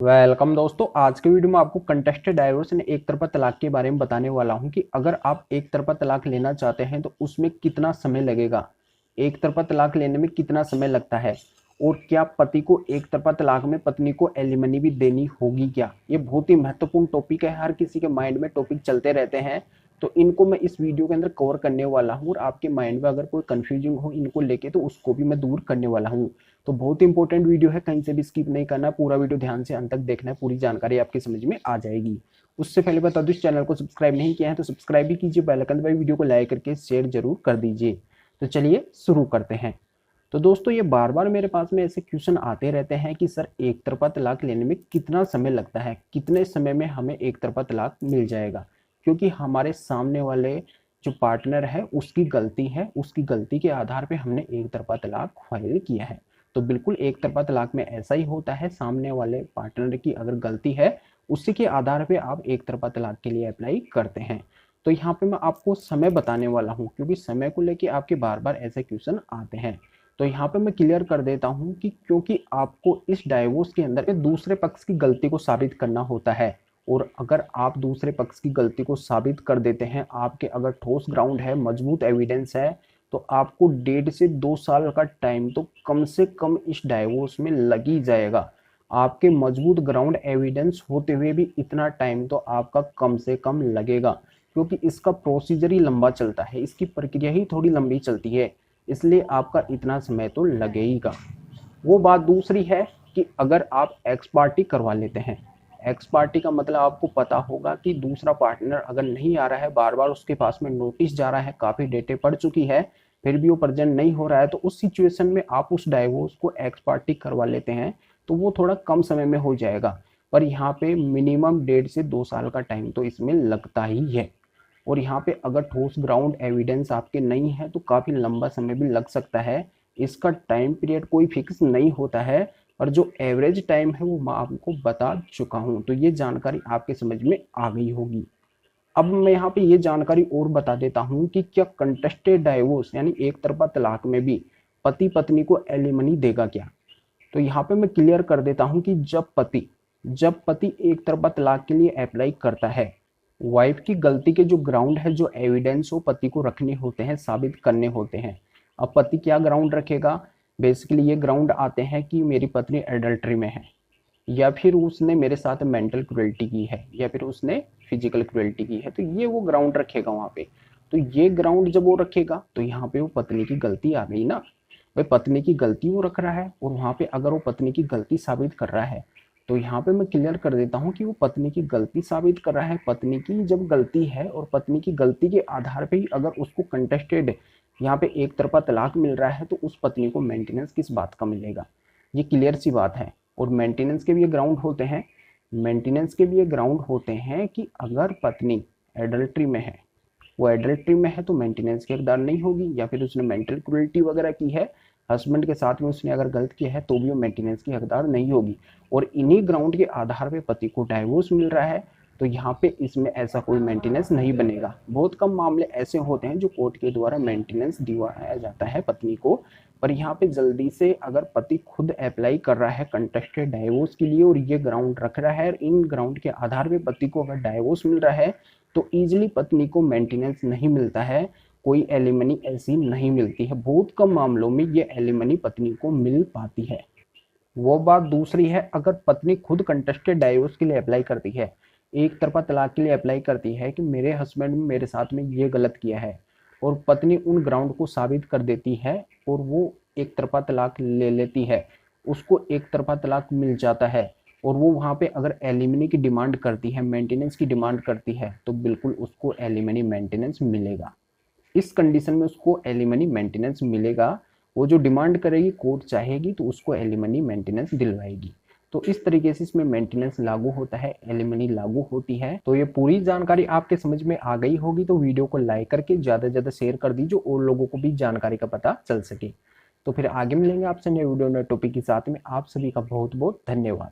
Welcome दोस्तों। आज के वीडियो में आपको कंटेस्टेड डाइवोर्स यानी एक तरफा तलाक के बारे में बताने वाला हूं कि अगर आप एक तरफा तलाक लेना चाहते हैं तो उसमें कितना समय लगेगा, एक तरफा तलाक लेने में कितना समय लगता है और क्या पति को एक तरफा तलाक में पत्नी को एलिमनी भी देनी होगी क्या। ये बहुत ही महत्वपूर्ण टॉपिक है, हर किसी के माइंड में टॉपिक चलते रहते हैं, तो इनको मैं इस वीडियो के अंदर कवर करने वाला हूँ और आपके माइंड में अगर कोई कंफ्यूजिंग हो इनको लेके तो उसको भी मैं दूर करने वाला हूँ। तो बहुत ही इंपॉर्टेंट वीडियो है, कहीं से भी स्किप नहीं करना, पूरा वीडियो ध्यान से अंत तक देखना है, पूरी जानकारी आपकी समझ में आ जाएगी। उससे पहले बता दूं, इस चैनल को सब्सक्राइब नहीं किया है तो सब्सक्राइब भी कीजिए, बेल आइकन दबाइए, वीडियो को लाइक करके शेयर जरूर कर दीजिए। तो चलिए शुरू करते हैं। तो दोस्तों, ये बार बार मेरे पास में ऐसे क्वेश्चन आते रहते हैं कि सर एक तरफा तलाक लेने में कितना समय लगता है, कितने समय में हमें एक तरफा तलाक मिल जाएगा, क्योंकि हमारे सामने वाले जो पार्टनर है उसकी गलती है, उसकी गलती के आधार पे हमने एक तरफा तलाक फाइल किया है। तो बिल्कुल एक तरफा तलाक में ऐसा ही होता है, सामने वाले पार्टनर की अगर गलती है उसी के आधार पे आप एक तरफा तलाक के लिए अप्लाई करते हैं। तो यहाँ पे मैं आपको समय बताने वाला हूँ, क्योंकि समय को लेके आपके बार बार ऐसे क्वेश्चन आते हैं। तो यहाँ पे मैं क्लियर कर देता हूँ कि क्योंकि आपको इस डाइवोर्स के अंदर दूसरे पक्ष की गलती को साबित करना होता है, और अगर आप दूसरे पक्ष की गलती को साबित कर देते हैं, आपके अगर ठोस ग्राउंड है, मजबूत एविडेंस है, तो आपको 1.5 से 2 साल का टाइम तो कम से कम इस डाइवोर्स में लग ही जाएगा। आपके मजबूत ग्राउंड एविडेंस होते हुए भी इतना टाइम तो आपका कम से कम लगेगा, क्योंकि इसका प्रोसीजर ही लंबा चलता है, इसकी प्रक्रिया ही थोड़ी लंबी चलती है, इसलिए आपका इतना समय तो लगेगा। वो बात दूसरी है कि अगर आप एक्स पार्टी करवा लेते हैं, एक्स पार्टी का मतलब आपको पता होगा कि दूसरा पार्टनर अगर नहीं आ रहा है, बार बार उसके पास में नोटिस जा रहा है, काफ़ी डेटें पड़ चुकी है, फिर भी वो प्रेजेंट नहीं हो रहा है, तो उस सिचुएशन में आप उस डाइवोर्स को एक्स पार्टी करवा लेते हैं तो वो थोड़ा कम समय में हो जाएगा। पर यहाँ पे मिनिमम 1.5 से 2 साल का टाइम तो इसमें लगता ही है, और यहाँ पे अगर ठोस ग्राउंड एविडेंस आपके नहीं है तो काफ़ी लंबा समय भी लग सकता है। इसका टाइम पीरियड कोई फिक्स नहीं होता है, और जो एवरेज टाइम है वो मैं आपको बता चुका हूँ, तो ये जानकारी आपके समझ में आ गई होगी। अब मैं यहाँ पे ये जानकारी और बता देता हूँ कि क्या कंटेस्टेड डाइवोर्स यानी एक तरफा तलाक में भी पति पत्नी को एलिमनी देगा क्या। तो यहाँ पे मैं क्लियर कर देता हूँ कि जब पति एक तरफा तलाक के लिए अप्लाई करता है, वाइफ की गलती के जो ग्राउंड है, जो एविडेंस हो पति को रखने होते हैं, साबित करने होते हैं। अब पति क्या ग्राउंड रखेगा, बेसिकली ये ग्राउंड आते हैं कि मेरी पत्नी एडल्ट्री में है, या फिर उसने मेरे साथ मेंटल क्रुएल्टी की है, या फिर उसने फिजिकल क्रुएल्टी की है, तो ये वो ग्राउंड रखेगा वहाँ पे। तो ये ग्राउंड जब वो रखेगा तो यहाँ पे वो पत्नी की गलती आ गई ना, भाई पत्नी की गलती वो रख रहा है, और वहाँ पे अगर वो पत्नी की गलती साबित कर रहा है तो यहाँ पे मैं क्लियर कर देता हूँ कि वो पत्नी की गलती साबित कर रहा है। पत्नी की जब गलती है और पत्नी की गलती के आधार पे ही अगर उसको कंटेस्टेड यहाँ पे एक तरफा तलाक मिल रहा है तो उस पत्नी को मेंटेनेंस किस बात का मिलेगा, ये क्लियर सी बात है। और मेंटेनेंस के भी ये ग्राउंड होते हैं, मेंटेनेंस के भी ये ग्राउंड होते हैं कि अगर पत्नी एडल्ट्री में है, वो एडल्ट्री में है तो मेंटेनेंस की हकदार नहीं होगी, या फिर उसने मेंटल क्रुएल्टी वगैरह की है, हस्बैंड के साथ में उसने अगर गलत किया है तो भी वो मेंटेनेंस की हकदार नहीं होगी। और इन्हीं ग्राउंड के आधार पे पति को डाइवोर्स मिल रहा है, तो यहाँ पे इसमें ऐसा कोई मेंटेनेंस नहीं बनेगा। बहुत कम मामले ऐसे होते हैं जो कोर्ट के द्वारा मेंटेनेंस दिवाया जाता है पत्नी को, पर यहाँ पे जल्दी से अगर पति खुद अप्लाई कर रहा है कंटेस्टेड डाइवोर्स के लिए और ये ग्राउंड रख रहा है, और इन ग्राउंड के आधार पे पति को अगर डाइवोर्स मिल रहा है तो ईजिली पत्नी को मेंटेनेंस नहीं मिलता है, कोई एलिमनी ऐसी नहीं मिलती है। बहुत कम मामलों में ये एलिमनी पत्नी को मिल पाती है। वो बात दूसरी है, अगर पत्नी खुद कंटेस्टेड डाइवोर्स के लिए अप्लाई करती है, एक तरफा तलाक के लिए अप्लाई करती है कि मेरे हस्बैंड ने मेरे साथ में ये गलत किया है, और पत्नी उन ग्राउंड को साबित कर देती है और वो एक तरफा तलाक ले लेती है, उसको एक तरफा तलाक मिल जाता है, और वो वहाँ पे अगर एलिमनी की डिमांड करती है, मेंटेनेंस की डिमांड करती है, तो बिल्कुल उसको एलिमनी मेंटेनेंस मिलेगा। इस कंडीशन में उसको एलिमनी मेंटेनेंस मिलेगा। वो जो डिमांड करेगी, कोर्ट चाहेगी तो उसको एलिमनी मेंटेनेंस दिलवाएगी। तो इस तरीके से इसमें मेंटेनेंस लागू होता है, एलिमनी लागू होती है। तो ये पूरी जानकारी आपके समझ में आ गई होगी, तो वीडियो को लाइक करके ज़्यादा से ज़्यादा शेयर कर दीजिए और लोगों को भी जानकारी का पता चल सके। तो फिर आगे मिलेंगे आपसे नए वीडियो नए टॉपिक के साथ में। आप सभी का बहुत बहुत धन्यवाद।